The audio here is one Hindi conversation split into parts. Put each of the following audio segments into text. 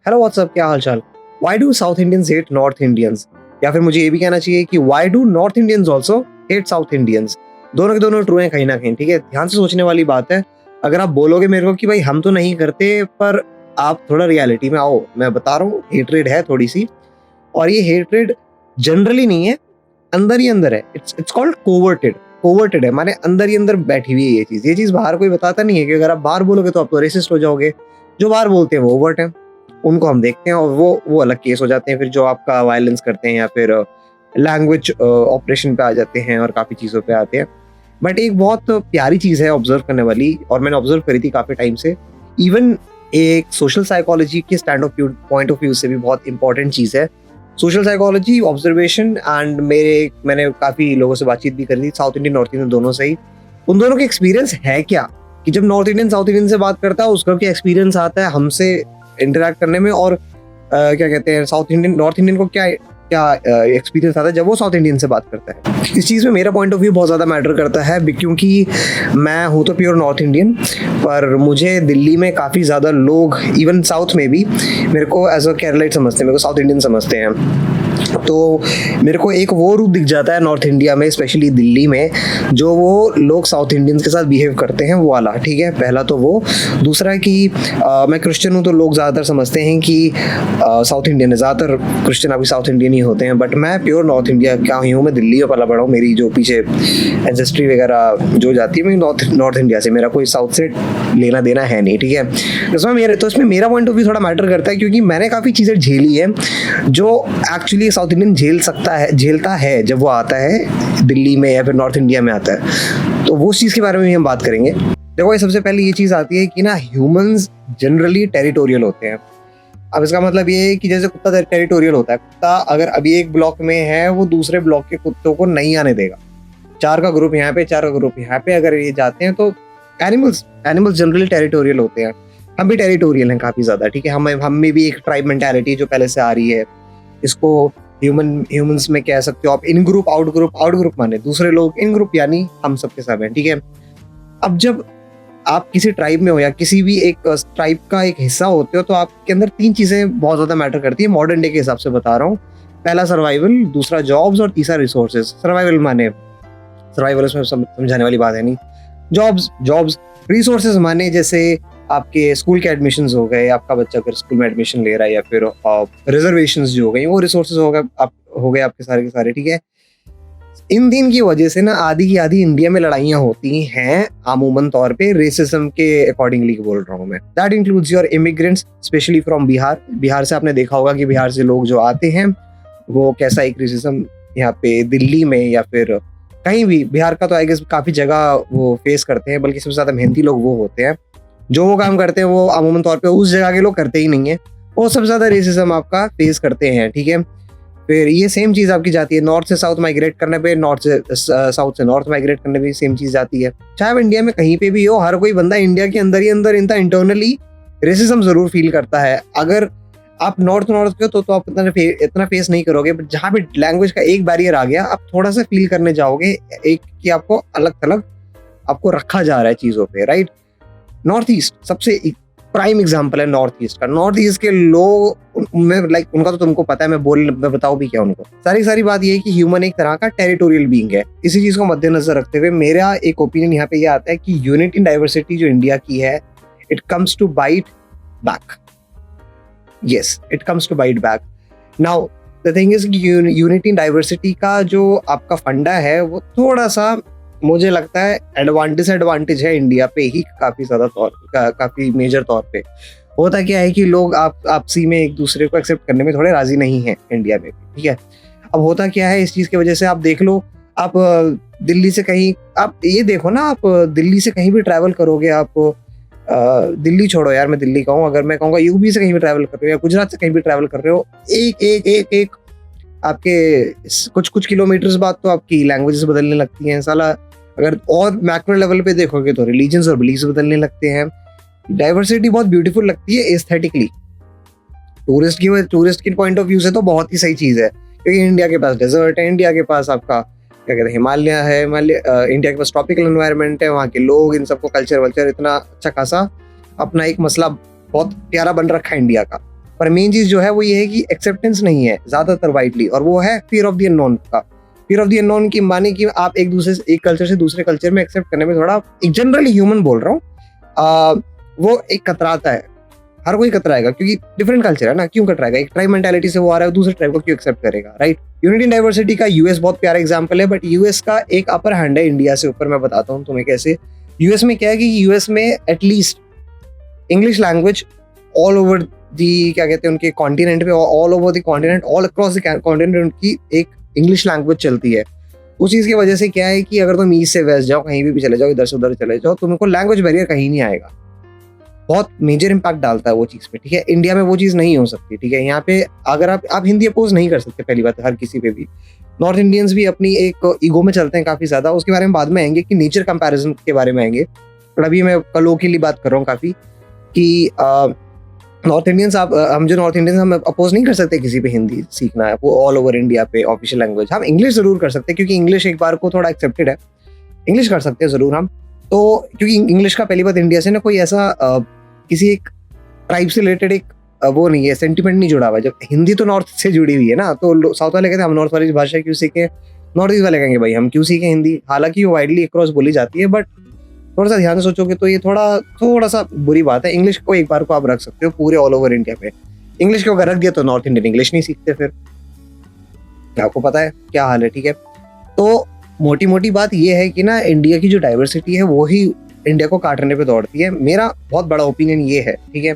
हेलो व्हाट्सअप, क्या हाल चाल। Why do south Indians hate north Indians, या फिर मुझे ये भी कहना चाहिए कि why do north Indians also hate south Indians. दोनों के दोनों ट्रू हैं कहीं ना कहीं, ठीक है। ध्यान से सोचने वाली बात है। अगर आप बोलोगे मेरे को कि भाई हम तो नहीं करते, पर आप थोड़ा रियलिटी में आओ, मैं बता रहा हूँ हेट्रेड है थोड़ी सी। और ये हेट्रेड जनरली नहीं है, अंदर ही अंदर है। इट्स कॉल्ड कोवर्टेड है, माने अंदर ही अंदर बैठी हुई है ये चीज बाहर कोई बताता नहीं है। कि अगर आप बाहर बोलोगे तो आप तो रेसिस्ट हो जाओगे। जो बाहर बोलते हैं वो ओवर्ट है, उनको हम देखते हैं और वो अलग केस हो जाते हैं। फिर जो आपका वायलेंस करते हैं या फिर लैंग्वेज ऑपरेशन पे आ जाते हैं और काफ़ी चीज़ों पे आते हैं। बट एक बहुत प्यारी चीज़ है ऑब्जर्व करने वाली, और मैंने ऑब्जर्व करी थी काफ़ी टाइम से। इवन एक सोशल साइकोलॉजी के पॉइंट ऑफ व्यू से भी बहुत इंपॉर्टेंट चीज़ है सोशल साइकोलॉजी, ऑब्जर्वेशन। एंड मैंने काफ़ी लोगों से बातचीत भी करी थी, साउथ इंडियन नॉर्थ इंडियन दोनों से ही। उन दोनों का एक्सपीरियंस है क्या कि जब नॉर्थ इंडियन साउथ इंडियन से बात करता है उसका क्या एक्सपीरियंस आता है हमसे इंटरेक्ट करने में, और क्या कहते हैं नॉर्थ इंडियन को क्या एक्सपीरियंस आता है जब वो साउथ इंडियन से बात करता है। इस चीज़ में मेरा पॉइंट ऑफ व्यू बहुत ज़्यादा मैटर करता है, क्योंकि मैं हूँ तो प्योर नॉर्थ इंडियन, पर मुझे दिल्ली में काफ़ी ज़्यादा लोग, इवन साउथ में भी, मेरे को एज अ केरलाइट समझते हैं, मेरे को साउथ इंडियन समझते हैं। तो मेरे को एक वो रूप दिख जाता है नॉर्थ इंडिया में, स्पेशली दिल्ली में, जो वो लोग साउथ इंडियंस के साथ बिहेव करते हैं वो वाला, ठीक है। पहला तो वो। दूसरा कि मैं क्रिश्चियन हूँ तो लोग ज़्यादातर समझते हैं कि साउथ इंडियन है, ज़्यादातर क्रिश्चियन अभी साउथ इंडियन ही होते हैं। बट मैं प्योर नॉर्थ इंडिया का ही हूँ, मैं दिल्ली में पला बड़ा हूँ। मेरी जो पीछे एंसेस्ट्री वगैरह जो जाती है, मैं नॉर्थ इंडिया से, मेरा कोई साउथ से लेना देना है नहीं, ठीक है। इसमें मेरा पॉइंट ऑफ व्यू थोड़ा मैटर करता है, क्योंकि मैंने काफ़ी चीज़ें झेली है जो एक्चुअली साउथ इंडियन झेलता है जब वो आता है दिल्ली में या फिर नॉर्थ इंडिया में आता है। तो वो चीज़ के बारे में भी हम बात करेंगे। देखो, सबसे पहले ये चीज़ आती है कि ना, ह्यूमंस जनरली टेरिटोरियल होते हैं। अब इसका मतलब ये है कि जैसे कुत्ता टेरिटोरियल होता है, कुत्ता अगर अभी एक ब्लॉक में है, वो दूसरे ब्लॉक के कुत्तों को नहीं आने देगा। 4 का ग्रुप यहाँ पे, 4 का ग्रुप यहाँ पे अगर ये जाते हैं, तो एनिमल्स जनरली टेरिटोरियल होते हैं। हम भी टेरिटोरियल हैं काफ़ी ज़्यादा, ठीक है। हम में भी एक ट्राइब मेंटालिटी जो पहले से आ रही है, इसको ह्यूमंस में कह सकते हो आप। इन ग्रुप आउट ग्रुप माने दूसरे लोग, इन ग्रुप यानी हम सबके सब हैं, ठीक है। अब जब आप किसी ट्राइब में हो या किसी भी एक ट्राइब का एक हिस्सा होते हो, तो आपके अंदर 3 चीज़ें बहुत ज़्यादा मैटर करती है, मॉडर्न डे के हिसाब से बता रहा हूँ। पहला सर्वाइवल, दूसरा जॉब्स, और तीसरा रिसोर्सेज। सर्वाइवल इसमें समझाने वाली बात है नहीं। जॉब्स। रिसोर्सेज माने जैसे आपके स्कूल के एडमिशन्स हो गए, आपका बच्चा अगर स्कूल में एडमिशन ले रहा है, या फिर रिजर्वेशंस जो हो गई, वो रिसोर्सेज हो गए आपके सारे के सारे, ठीक है। इन दिन की वजह से ना आधी की आधी इंडिया में लड़ाइयाँ होती हैं अमूमन तौर पे, रेसिज्म के अकॉर्डिंगली बोल रहा हूँ मैं। That includes your immigrants, specially from Bihar से। आपने देखा होगा कि बिहार से लोग जो आते हैं वो कैसा एक रेसिज्म यहाँ पे दिल्ली में या फिर कहीं भी, बिहार का तो आई गेस काफ़ी जगह वो फेस करते हैं, बल्कि सबसे ज़्यादा मेहनती लोग वो होते हैं। जो वो काम करते हैं वो अमूमन तौर पे उस जगह के लोग करते ही नहीं है, वो सबसे ज़्यादा रेसिज्म आपका फेस करते हैं, ठीक है। फिर ये सेम चीज़ आपकी जाती है नॉर्थ से साउथ माइग्रेट करने पे, साउथ से नॉर्थ माइग्रेट करने पे सेम चीज़ जाती है। चाहे इंडिया में कहीं पे भी हो, हर कोई बंदा इंडिया के अंदर ही अंदर इंटरनली रेसिज्म जरूर फील करता है। अगर आप नॉर्थ के हो तो आप इतना फेस नहीं करोगे, बट जहाँ पे लैंग्वेज का एक बैरियर आ गया, आप थोड़ा सा फील करने जाओगे एक कि आपको अलग थलग आपको रखा जा रहा है चीज़ों पे, राइट। नॉर्थ ईस्ट सबसे प्राइम एग्जांपल है नॉर्थ ईस्ट का। नॉर्थ ईस्ट के लोग में उनका तो तुमको पता है, मैं बताऊं भी क्या उनको। सारी बात ये है कि ह्यूमन एक तरह का टेरिटोरियल बीइंग है। इसी चीज को मद्देनजर रखते हुए मेरा एक ओपिनियन यहाँ पे ये आता है कि यूनिटी इन डाइवर्सिटी जो इंडिया की है, it comes to bite back. Yes, it comes to bite back. Now the thing is कि यूनिटी इन डाइवर्सिटी का जो आपका फंडा है, वो थोड़ा सा मुझे लगता है एडवांटेज है इंडिया पे ही, काफी मेजर तौर पे। होता क्या है कि लोग आपसी में एक दूसरे को एक्सेप्ट करने में थोड़े राजी नहीं है इंडिया में, ठीक है। अब होता क्या है, इस चीज की वजह से आप देख लो, आप दिल्ली से कहीं, आप ये देखो ना, आप दिल्ली से कहीं भी ट्रैवल करोगे, आप दिल्ली छोड़ो यार, मैं दिल्ली का हूँ, अगर मैं कहूँगा यूपी से कहीं भी ट्रैवल कर रहे हो या गुजरात से कहीं भी ट्रैवल कर रहे हो, एक आपके कुछ किलोमीटर्स बाद तो आपकी लैंग्वेजेस बदलने लगती हैं साला। अगर और मैक्रो लेवल पे देखोगे तो रिलीजन्स और बिलीफ्स बदलने लगते हैं। डाइवर्सिटी बहुत ब्यूटीफुल लगती है एस्थेटिकली, टूरिस्ट के पॉइंट ऑफ व्यू से तो बहुत ही सही चीज़ है, क्योंकि इंडिया के पास डेजर्ट है, इंडिया के पास आपका क्या कहते हैं हिमालय है, इंडिया के पास ट्रॉपिकल एनवायरनमेंट है, वहाँ के लोग, इन सबको कल्चर इतना अच्छा खासा अपना एक मसला बहुत प्यारा बन रखा है इंडिया का। पर मेन चीज़ जो है वो ये है कि एक्सेप्टेंस नहीं है ज़्यादातर वाइडली, और वो है फियर ऑफ द अननोन का। फियर ऑफ द अननोन की माने कि आप एक दूसरे से, एक कल्चर से दूसरे कल्चर में एक्सेप्ट करने में थोड़ा, एक जनरली ह्यूमन बोल रहा हूँ, वो एक कतराता है। हर कोई कतराएगा क्योंकि डिफरेंट कल्चर है ना, क्यों कतराएगा? एक ट्राइब मेंटालिटी से वो आ रहा है, दूसरे ट्राइब को क्यों एक्सेप्ट करेगा, राइट? यूनिटी इन डाइवर्सिटी का यूएस बहुत प्यारा एग्जांपल है, बट यूएस का एक अपर हैंड है इंडिया से ऊपर। मैं बताता हूँ तुम्हें कैसे। यूएस में क्या है कि यूएस में at least English language all over the, क्या कहते हैं, उनके कॉन्टिनेंट पे, all over the continent, all across the continent उनकी एक इंग्लिश लैंग्वेज चलती है। उस चीज़ की वजह से क्या है कि अगर तुम ईस्ट से वेस्ट जाओ, कहीं भी चले जाओ, इधर से उधर चले जाओ, तुमको लैंग्वेज बैरियर कहीं नहीं आएगा। बहुत मेजर इंपैक्ट डालता है वो चीज़ पे, ठीक है। इंडिया में वो चीज़ नहीं हो सकती, ठीक है। यहाँ पे अगर आप हिंदी अपोज नहीं कर सकते, पहली बात हर किसी पे भी। नॉर्थ इंडियंस भी अपनी एक ईगो में चलते हैं काफ़ी ज़्यादा, उसके बारे में बाद में आएंगे कि नेचर कंपैरिजन के बारे में आएंगे। पर अभी मैं कलोकियली बात कर रहा हूँ काफ़ी कि नॉर्थ इंडियंस, हम जो नॉर्थ इंडियंस, हम अपोज नहीं कर सकते किसी पे हिंदी सीखना है, वो ऑल ओवर इंडिया पे ऑफिशियल लैंग्वेज। हम इंग्लिश जरूर कर सकते हैं क्योंकि इंग्लिश एक बार को थोड़ा एक्सेप्टेड है, इंग्लिश कर सकते हैं जरूर हम तो, क्योंकि इंग्लिश का पहली बात इंडिया से ना कोई ऐसा किसी एक ट्राइब से रिलेटेड एक वो नहीं है, सेंटिमेंट नहीं जुड़ा हुआ है। जब हिंदी तो नॉर्थ से जुड़ी हुई है ना, तो साउथ वाले कहते हैं हम नॉर्थ वाली भाषा क्यों सीखें, नॉर्थ ईस्ट वाले कहेंगे भाई हम क्यों सीखें हिंदी। हालांकि वो वाइडली अक्रॉस बोली जाती है, बट थोड़ा सा ध्यान से सोचोगे तो ये थोड़ा सा बुरी बात है। इंग्लिश को एक बार को आप रख सकते हो पूरे ऑल ओवर इंडिया पे, इंग्लिश को अगर रख दिया तो नॉर्थ इंडियन इंग्लिश नहीं सीखते, फिर आपको पता है क्या हाल है, ठीक है। तो मोटी मोटी बात ये है कि ना, इंडिया की जो डाइवर्सिटी है वो ही इंडिया को काटने पे दौड़ती है। मेरा बहुत बड़ा ओपिनियन ये है, ठीक है।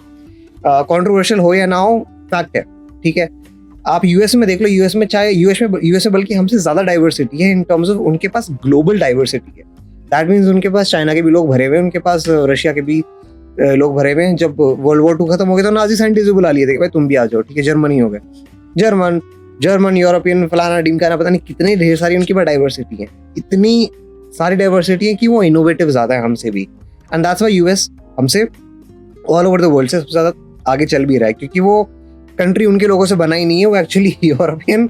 कंट्रोवर्शियल हो या ना हो, फैक्ट है, ठीक है। आप यूएस में देख लो, यूएस में बल्कि हमसे ज्यादा डाइवर्सिटी है इन टर्म्स ऑफ, उनके पास ग्लोबल डाइवर्सिटी है। दैट मीन्स उनके पास चाइना के भी लोग भरे हुए हैं, उनके पास रशिया के भी लोग भरे हुए हैं। जब वर्ल्ड वॉर 2 खत्म हो गया तो नाजी साइंटिस्ट बुला लिए थे भाई तुम भी आ जाओ, ठीक है। जर्मनी हो गए, जर्मन यूरोपियन फलाना ढिमकाना, पता नहीं कितनी ढेर सारी उनके पास डाइवर्सिटी है, इतनी सारी डाइवर्सिटी है कि वो इनोवेटिव ज्यादा है हमसे भी। एंड दैट्स व्हाई यूएस हमसे ऑल ओवर द वर्ल्ड से सबसे ज्यादा आगे चल भी रहा है, क्योंकि वो कंट्री उनके लोगों से बना ही नहीं है, वो एक्चुअली यूरोपियन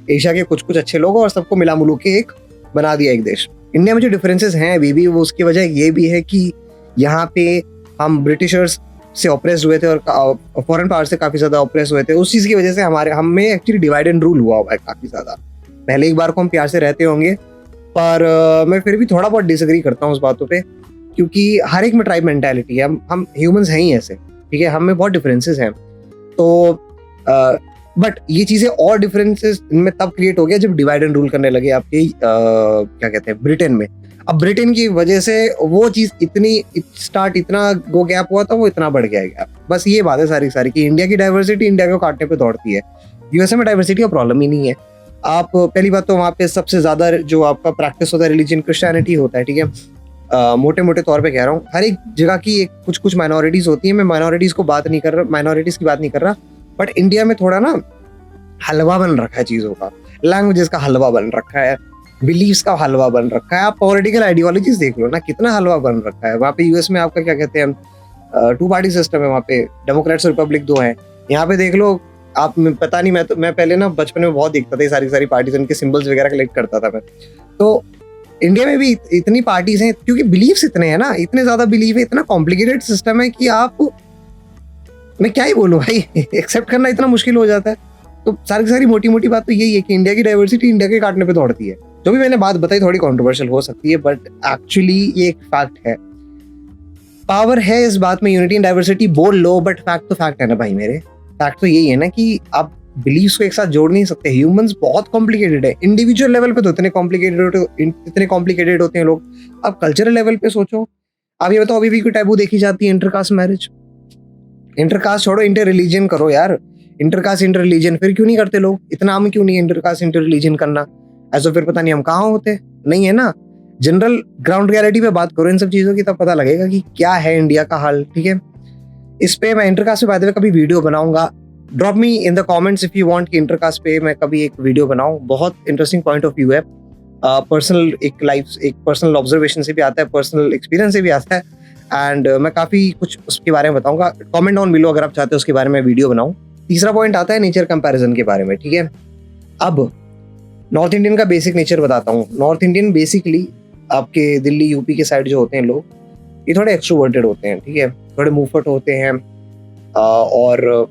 एशिया के कुछ कुछ अच्छे लोग और सबको मिला मिलू के एक बना दिया एक देश। इंडिया में जो डिफरेंसेस हैं अभी भी, वो उसकी वजह ये भी है कि यहाँ पे हम ब्रिटिशर्स से ऑप्रेस्ड हुए थे और फॉरेन पावर से काफी ज्यादा ऑप्रेस हुए थे। उस चीज की वजह से हम में एक्चुअली डिवाइड एंड रूल हुआ है काफी ज्यादा। पहले एक बार को हम प्यार से रहते होंगे, पर मैं फिर भी थोड़ा बहुत डिसएग्री करता हूँ उस बातों पे, क्योंकि हर एक में ट्राइब मेंटालिटी है। हम ह्यूमंस हैं ही ऐसे, ठीक है। हम में बहुत डिफरेंसेस हैं, तो बट ये चीजें और डिफरेंसेस इनमें तब क्रिएट हो गया जब डिवाइड एंड रूल करने लगे आपके क्या कहते हैं, ब्रिटेन में। अब ब्रिटेन की वजह से वो चीज इतना वो गैप हुआ था, वो इतना बढ़ गया गैप। बस ये बात है सारी कि इंडिया की डाइवर्सिटी इंडिया को काटने पे दौड़ती है। यूएसए में डाइवर्सिटी का प्रॉब्लम ही नहीं है। आप पहली बात तो वहाँ पे सबसे ज्यादा जो आपका प्रैक्टिस होता है रिलीजन क्रिश्चियनिटी होता है, ठीक है। मोटे मोटे तौर पे कह रहा हूँ, हर एक जगह की एक कुछ माइनॉरिटीज होती है। मैं माइनॉरिटीज की बात नहीं कर रहा, बट इंडिया में थोड़ा ना हलवा बन रखा है चीजों का, लैंग्वेजेस का हलवा बन रखा है, बिलीव्स का हलवा बन रखा है। आप पॉलिटिकल आइडियोलॉजीज देख लो ना, कितना हलवा बन रखा है वहाँ पे। यूएस में आपका क्या कहते हैं, 2 पार्टी सिस्टम है वहाँ पे, डेमोक्रेट्स और रिपब्लिक 2 हैं। यहाँ पे देख लो आप, पता नहीं, मैं पहले ना बचपन में बहुत देखता था ये सारी पार्टीज, उनके सिंबल्स वगैरह कलेक्ट करता था मैं। तो इंडिया में भी इतनी पार्टीज हैं क्योंकि बिलीव्स इतने हैं ना, इतने ज्यादा बिलीव है, इतना कॉम्प्लिकेटेड सिस्टम है कि आप, मैं क्या ही बोलूं भाई, एक्सेप्ट करना इतना मुश्किल हो जाता है। तो सारी मोटी बात तो यही है कि इंडिया की डाइवर्सिटी इंडिया के काटने पे दौड़ती है। जो भी मैंने बात बताई थोड़ी कंट्रोवर्शियल हो सकती है, बट एक्चुअली ये एक फैक्ट है। पावर है इस बात में, यूनिटी एंड डाइवर्सिटी बोल लो, बट फैक्ट तो फैक्ट है ना भाई मेरे। फैक्ट तो यही है ना कि आप बिलीव्स को एक साथ जोड़ नहीं सकते। ह्यूमंस बहुत कॉम्प्लिकेटेड है, इंडिविजुअल लेवल पे तो इतने कॉम्प्लिकेटेड होते हैं लोग। अब कल्चरल लेवल पे सोचो, आप ये बताओ अभी भी कोई टैबू देखी जाती है इंटरकास्ट मैरिज? इंटरकास्ट छोड़ो, इंटर रिलीजन करो यार। इंटरकास्ट इंटर रिलीजन फिर क्यों नहीं करते लोग? इतना आम क्यों नहीं है इंटरकास्ट इंटर रिलीजन करना? ऐसा फिर पता नहीं हम कहाँ होते, नहीं है ना। जनरल ग्राउंड रियलिटी पे बात करो इन सब चीजों की, तब पता लगेगा कि क्या है इंडिया का हाल, ठीक है। इस पे मैं इंटरकास्ट पे बाय द वे कभी वीडियो बनाऊंगा। Drop me in the comments if you want कि इंटरकास्ट पे मैं कभी एक वीडियो बनाऊं। बहुत इंटरेस्टिंग पॉइंट ऑफ व्यू है, पर्सनल एक पर्सनल ऑब्जर्वेशन से भी आता है, पर्सनल एक्सपीरियंस से भी आता है। एंड मैं काफी कुछ उसके बारे में बताऊंगा। कमेंट डाउन बिलो अगर आप चाहते हो उसके बारे में वीडियो बनाऊं। तीसरा पॉइंट आता है नेचर कंपैरिजन के बारे में, ठीक है। अब नॉर्थ इंडियन का बेसिक नेचर बताता हूँ। नॉर्थ इंडियन बेसिकली आपके दिल्ली यूपी के साइड जो होते हैं लोग, ये थोड़े एक्सट्रोवर्टेड होते हैं, ठीक है, थोड़े मूवफट होते हैं, और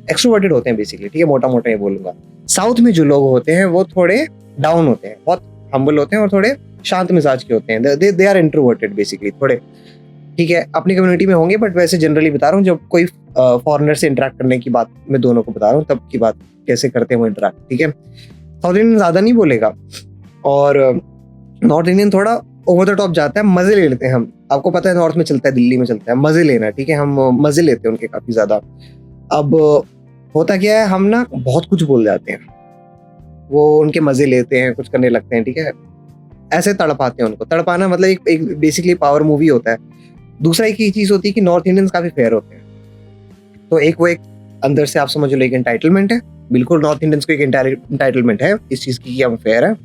एक्सट्रोवर्टेड होते हैं बेसिकली, ठीक है, मोटा मोटा ये बोलूंगा। साउथ में जो लोग होते हैं वो थोड़े डाउन होते हैं, बहुत हम्बल होते हैं और थोड़े शांत मिजाज के होते हैं। दे आर इंट्रोवर्टेड बेसिकली थोड़े, ठीक है, अपनी कम्युनिटी में होंगे, बट वैसे जनरली बता रहा हूँ, जब कोई फॉरेनर से इंटरेक्ट करने की बात मैं दोनों को बता रहा हूँ, तब की बात कैसे करते हैं वो इंटरेक्ट, ठीक है। साउथ इंडियन ज्यादा नहीं बोलेगा और नॉर्थ इंडियन थोड़ा ओवर द टॉप जाता है, मजे ले लेते हैं हम। आपको पता है नॉर्थ में चलता है, दिल्ली में चलता है मजे लेना, ठीक है, हम मजे लेते हैं उनके काफी ज्यादा। अब होता क्या है, हम ना बहुत कुछ बोल जाते हैं, वो उनके मजे लेते हैं, कुछ करने लगते हैं, ठीक है, ऐसे तड़पाते हैं उनको। तड़पाना मतलब एक बेसिकली पावर मूवी होता है। दूसरा एक ही चीज होती है कि नॉर्थ इंडियंस काफी फेयर होते हैं, तो एक अंदर से आप समझ लो एक एंटाइटलमेंट है, बिल्कुल नॉर्थ इंडियंस को एक एंटाइटलमेंट है इस चीज की कि हम फेयर है,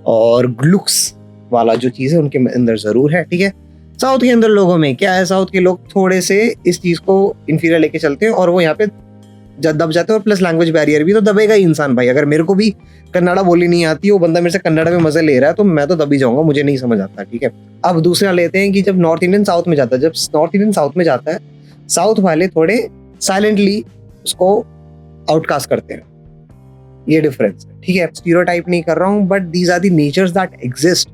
और ग्लुक्स वाला जो चीज है उनके अंदर जरूर है, ठीक है। साउथ के अंदर लोगों में क्या है, साउथ के लोग थोड़े से इस चीज को इंफीरियर लेके चलते हैं और वो यहाँ पे दब जाते हैं, और प्लस लैंग्वेज बैरियर भी तो दबेगा ही इंसान भाई। अगर मेरे को भी कन्नड़ा बोली नहीं आती, वो बंदा मेरे से कन्नड़ा में मजे ले रहा है, तो मैं तो दबी जाऊंगा, मुझे नहीं समझ आता, ठीक है। अब दूसरा लेते हैं कि जब नॉर्थ इंडियन साउथ में जाता है, जब नॉर्थ इंडियन साउथ में जाता है, साउथ वाले थोड़े साइलेंटली उसको आउटकास्ट करते हैं, ये डिफरेंस है, ठीक है। स्टीरियोटाइप नहीं कर रहा हूँ, but these are the natures that exist.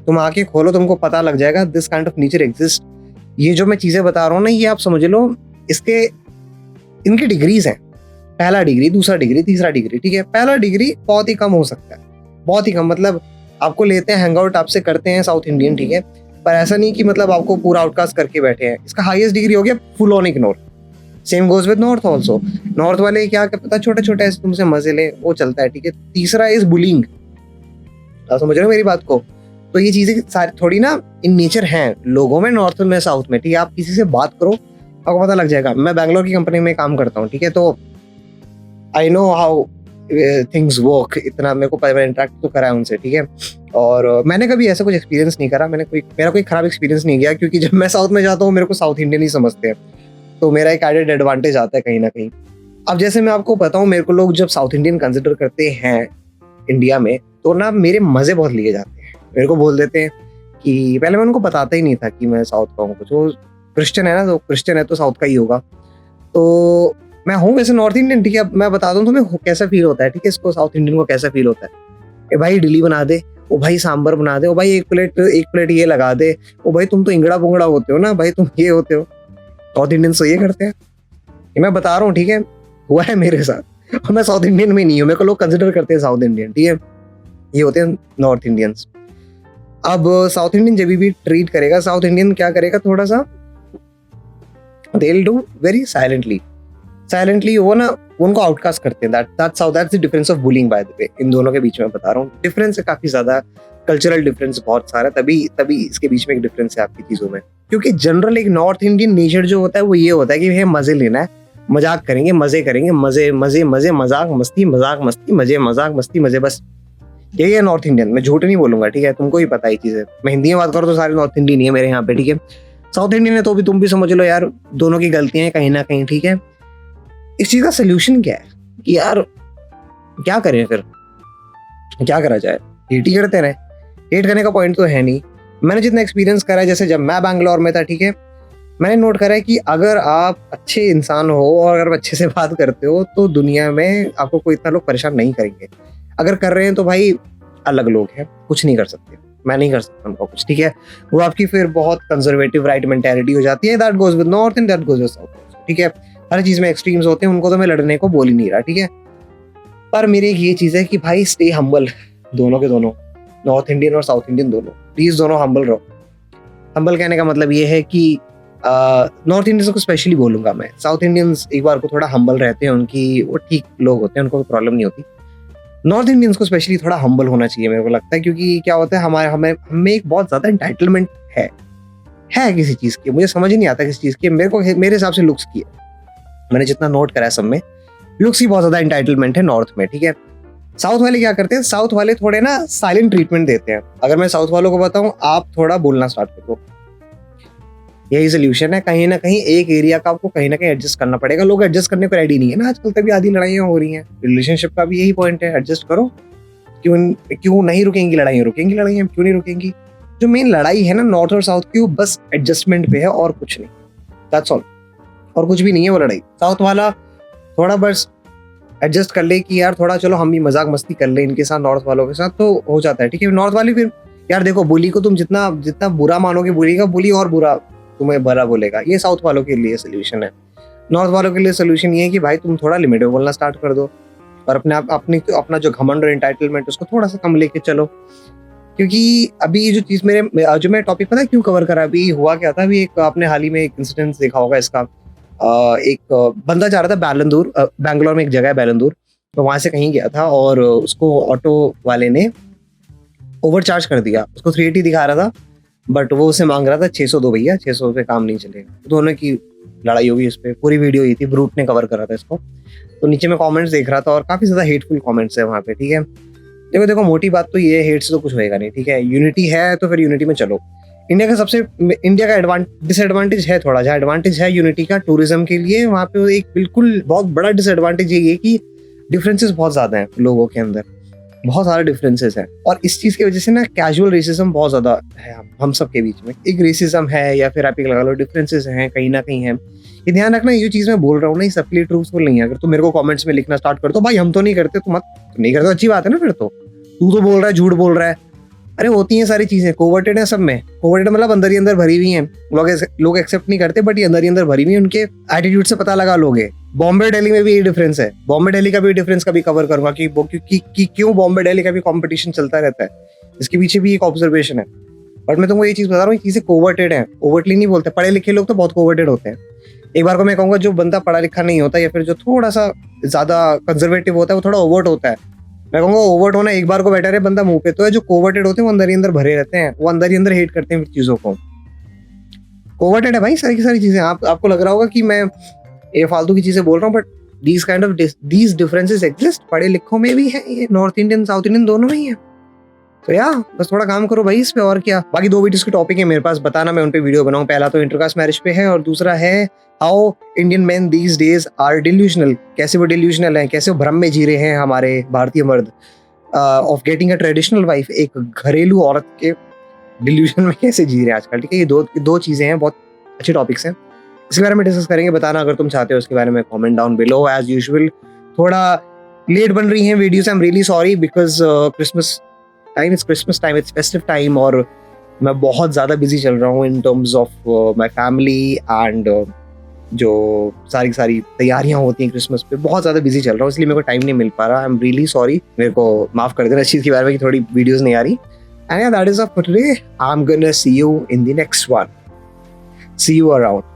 तुम आके खोलो, तुमको पता लग जाएगा, this kind of nature exist. ये जो मैं चीजें बता रहा हूँ ना, ये आप समझ लो, इनकी डिग्रीज हैं, पहला डिग्री, दूसरा डिग्री, तीसरा डिग्री, ठीक है। पहला डिग्री बहुत ही कम हो सकता है, बहुत ही कम, मतलब आपको लेते हैं हैंगआउट आपसे करते हैं साउथ इंडियन, ठीक है, पर ऐसा नहीं कि मतलब आपको पूरा आउटकास्ट करके बैठे हैं। इसका हाईएस्ट डिग्री हो गया full on ignore. Same goes with north also. North वाले क्या पता छोटे छोटे ऐसे तुमसे मजे ले, वो चलता है, ठीक है। तीसरा इज बुलिंग, आप समझ रहे हो मेरी बात को। तो ये चीजें सारी थोड़ी ना इन नेचर हैं लोगों में, नॉर्थ में, साउथ में, ठीक है। आप किसी से बात करो, आपको पता लग जाएगा। मैं बैंगलोर की कंपनी में काम करता हूँ, ठीक है, तो I know how things work, इतना मेरे को इंटरेक्ट तो करा है उनसे, ठीक है। और मैंने कभी ऐसा कुछ एक्सपीरियंस नहीं करा, मेरा कोई खराब एक्सपीरियंस नहीं गया, क्योंकि जब मैं साउथ में जाता हूँ मेरे को साउथ इंडियन ही समझते हैं, तो मेरा एक एडेड एडवांटेज आता है कहीं ना कहीं। अब जैसे मैं आपको बताऊँ, मेरे को लोग जब साउथ इंडियन कंसिडर करते हैं इंडिया में, तो ना मेरे मजे बहुत लिए जाते हैं। मेरे को बोल देते हैं कि पहले मैं उनको बताता ही नहीं था कि मैं साउथ का हूँ, कुछ वो क्रिश्चियन है ना, तो क्रिश्चियन है तो साउथ का ही होगा। तो मैं हूँ वैसे नॉर्थ इंडियन, ठीक है। अब मैं बता दूँ तुम्हें कैसा फील होता है, ठीक है, इसको साउथ इंडियन को कैसा फील होता है। ए भाई इडली बना दे, ओ भाई सांबर बना दे, ओ भाई एक प्लेट ये लगा दे, ओ भाई तुम तो इंगड़ा पुंगड़ा होते हो ना भाई, तुम ये होते हो। साउथ इंडियंस तो ये करते हैं, ये मैं बता रहा हूँ, ठीक है, हुआ है मेरे साथ। और मैं साउथ इंडियन में नहीं हूँ, मेरे को लोग कंसिडर करते हैं साउथ इंडियन, ठीक है। ये होते हैं नॉर्थ इंडियंस। अब साउथ इंडियन जब भी ट्रीट करेगा, साउथ इंडियन क्या करेगा, थोड़ा सा they will do very silently वो ना उनको आउटकास्ट करते हैं। That's the difference of bullying, by the way. इन दोनों के बीच में बता रहा हूँ, डिफरेंस है काफी ज्यादा, कल्चरल डिफरेंस बहुत सारा, तभी इसके बीच में एक डिफरेंस है आपकी चीजों में। क्योंकि जनरल एक नॉर्थ इंडियन नेचर जो होता है वो ये होता है कि भैया मजे लेना है, मजाक करेंगे, मजे करेंगे, मजे मजे मजे, मजाक मस्ती, मजाक मस्ती, मजे, मजाक मस्ती, मजे, बस यही है नॉर्थ इंडियन। मैं झूठ नहीं बोलूंगा, ठीक है, तुमको ही पता है चीजें। मैं हिंदी में बात करूँ तो सारे नॉर्थ इंडियन ही है मेरे यहाँ पे, ठीक है। साउथ इंडियन है तो भी तुम भी समझ लो यार, दोनों की गलतियां हैं कहीं ना कहीं, ठीक है। इस चीज का सोल्यूशन क्या है कि यार क्या करें फिर, क्या करा जाए, हेट ही करते रहे। हेट करने का पॉइंट तो है नहीं। मैंने जितना एक्सपीरियंस करा है, जैसे जब मैं बैंगलोर में था, ठीक है, मैंने नोट करा है कि अगर आप अच्छे इंसान हो और अगर अच्छे से बात करते हो तो दुनिया में आपको कोई इतना लोग परेशान नहीं करेंगे। अगर कर रहे हैं तो भाई अलग लोग हैं, कुछ नहीं कर सकते, मैं नहीं कर सकता उनका कुछ, ठीक है। वो आपकी फिर बहुत कंजर्वेटिव राइट मेंटालिटी हो जाती है। That goes with north and that goes with south, ठीक है। हर चीज में एक्सट्रीम्स होते हैं, उनको तो मैं लड़ने को बोल ही नहीं रहा, ठीक है। पर मेरी एक ये चीज है कि भाई स्टे हम्बल, दोनों के दोनों, नॉर्थ इंडियन और साउथ इंडियन दोनों, प्लीज दोनों हम्बल रहो। हम्बल कहने का मतलब ये है कि नॉर्थ इंडियंस को स्पेशली बोलूंगा मैं, साउथ इंडियंस एक बार को थोड़ा हम्बल रहते हैं, उनकी वो ठीक लोग होते हैं, उनको प्रॉब्लम नहीं होती। नॉर्थ इंडियंस को स्पेशली थोड़ा हम्बल होना चाहिए मेरे को लगता है, क्योंकि क्या होता है हमें एक बहुत ज्यादा एंटाइटलमेंट है किसी चीज की। मुझे समझ ही नहीं आता किसी चीज की, मेरे हिसाब से लुक्स की है। मैंने जितना नोट करा है सब में लुक्स की बहुत ज्यादा एंटाइटलमेंट है नॉर्थ में, ठीक है। साउथ वाले क्या करते हैं, साउथ वाले थोड़े ना साइलेंट ट्रीटमेंट देते हैं। अगर मैं साउथ वालों को बताऊं, आप थोड़ा बोलना स्टार्ट कर दो, यही सोल्यूशन है। कहीं ना कहीं एक एरिया का आपको कहीं ना कहीं एडजस्ट करना पड़ेगा। लोग एडजस्ट करने को रेडी नहीं है ना आजकल, तभी आधी लड़ाइयाँ हो रही हैं। रिलेशनशिप का भी यही पॉइंट है, एडजस्ट करो। क्यों नहीं रुकेंगी लड़ाइयाँ, क्यों नहीं रुकेंगी। जो मेन लड़ाई है ना नॉर्थ और साउथ की, बस एडजस्टमेंट पे है और कुछ नहीं, दैट्स ऑल। और कुछ भी नहीं है वो लड़ाई। साउथ वाला थोड़ा बस एडजस्ट कर ले कि यार थोड़ा चलो हम भी मजाक मस्ती कर ले इनके साथ, नॉर्थ वालों के साथ, तो हो जाता है। ठीक है, नॉर्थ वाले फिर यार देखो, बुली को तुम जितना जितना बुरा मानोगे बुली का, बुली और बुरा तुम्हें भला बोलेगा। ये साउथ वालों के लिए सोल्यूशन है। नॉर्थ वालों के लिए सोल्यूशन ये है कि भाई तुम थोड़ा लिमिट में बोलना स्टार्ट कर दो और अपना जो घमंड और एंटाइटलमेंट उसको थोड़ा सा कम लेके चलो। क्योंकि अभी ये जो चीज जो मैं टॉपिक पता है क्यों कवर करा, अभी हुआ क्या था, अभी एक आपने हाल ही में एक इंसिडेंट देखा होगा इसका। एक बंदा जा रहा था बैलंदूर, बैंगलोर में एक जगह है बैलंदूर, तो वहां से कहीं गया था और उसको ऑटो वाले ने ओवरचार्ज कर दिया। उसको 380 दिखा रहा था बट वो उसे मांग रहा था 600 दो भैया, 600 पे काम नहीं चलेगा। दोनों की लड़ाई होगी इस पे, पूरी वीडियो ये थी, ब्रूट ने कवर करा था इसको। तो नीचे मैं कमेंट्स देख रहा था और काफी ज्यादा हेटफुल कमेंट्स है वहाँ पे। ठीक है, देखो देखो मोटी बात तो ये, हेट से तो कुछ होएगा नहीं। ठीक है, यूनिटी है तो फिर यूनिटी में चलो। इंडिया का डिसएडवांटेज है थोड़ा, जहाँ एडवांटेज है यूनिटी का टूरिज्म के लिए, वहाँ पे एक बिल्कुल बहुत बड़ा डिसएडवांटेज ये है कि डिफरेंसेस बहुत ज्यादा हैं लोगों के अंदर, बहुत सारे डिफरेंसेस हैं। और इस चीज की वजह से ना कैजुअल रेसिज्म बहुत ज्यादा है हम सब के बीच में। एक रेसिज्म है या फिर आप एक लगा लो डिफरेंसेस हैं, कहीं ना कहीं है। ये ध्यान रखना, ये चीज मैं बोल रहा हूँ ना, ये सबके लिए ट्रूथफुल नहीं है। अगर तुम मेरे को कमेंट्स में लिखना स्टार्ट कर दो भाई हम तो नहीं करते, तुम नहीं करते, अच्छी बात है ना, फिर तो तू तो बोल रहा है, झूठ बोल रहा है। अरे होती हैं सारी चीजें, कोवर्टेड है सब में। कोवर्टेड मतलब अंदर ही अंदर भरी हुई हैं, लोग एक्सेप्ट नहीं करते बट ये अंदर ही अंदर भरी हुई है। उनके एटीट्यूड से पता लगा लोगे। बॉम्बे दिल्ली में भी ये डिफरेंस है, बॉम्बे दिल्ली का भी डिफरेंस कभी कवर करूंगा कि क्यों बॉम्बे दिल्ली का भी कंपटीशन चलता रहता है, इसके पीछे भी एक ऑब्जर्वेशन है। बट मैं तुमको ये चीज बता रहा हूँ, ये चीजें कोवर्टेड है, ओवरटली नहीं बोलते। पढ़े लिखे लोग तो बहुत कोवर्टेड होते हैं। एक बार को मैं कहूंगा जो बंदा पढ़ा लिखा नहीं होता या फिर जो थोड़ा सा ज्यादा कंजर्वेटिव होता है वो थोड़ा ओवर्ट होता है। मैं कहूंगा ओवर्ट होना एक बार को बेटर है, बंदा मुंह पे तो है। जो कोवर्टेड होते हैं वो अंदर ही अंदर भरे रहते हैं, वो अंदर ही अंदर हेट करते हैं चीजों को। कोवर्टेड है भाई सारी की सारी चीजें। आपको लग रहा होगा कि मैं ये फालतू की चीजें बोल रहा हूँ बट these differences exist। पढ़े लिखों में भी है, ये नॉर्थ इंडियन साउथ इंडियन दोनों में ही है। तो बस थोड़ा काम करो भाई इस पे, और क्या। बाकी 2 वीडियोस के टॉपिक है मेरे पास, बताना मैं उन पे वीडियो बनाऊं। पहला तो इंटरकास्ट मैरिज पे है और दूसरा है how Indian men these days are delusional. कैसे वो डिल्यूशनल हैं, कैसे वो भ्रम में जी रहे हैं हमारे भारतीय मर्द of getting a traditional wife. एक घरेलू औरत के डिल्यूशन में कैसे जी रहे हैं आजकल। ठीक है, ये दो चीजें हैं, बहुत अच्छे टॉपिक्स हैं, इसके बारे में डिस्कस करेंगे। बताना अगर तुम चाहते हो इसके बारे में, comment down below. As usual थोड़ा लेट बन रही हैं videos, I am really sorry because Christmas time, it's festive time और मैं बहुत ज़्यादा बिजी चल रहा हूँ in terms of my family and जो सारी तैयारियां होती हैं क्रिसमस पे, बहुत ज़्यादा बिजी चल रहा हूँ, इसलिए मेरे को टाइम नहीं मिल पा रहा। आई एम रियली सॉरी, मेरे को माफ़ कर देना इस चीज़ के बारे में कि थोड़ी वीडियोज़ नहीं आ रही। And that is all for today. I am gonna see you in the next one. See you around.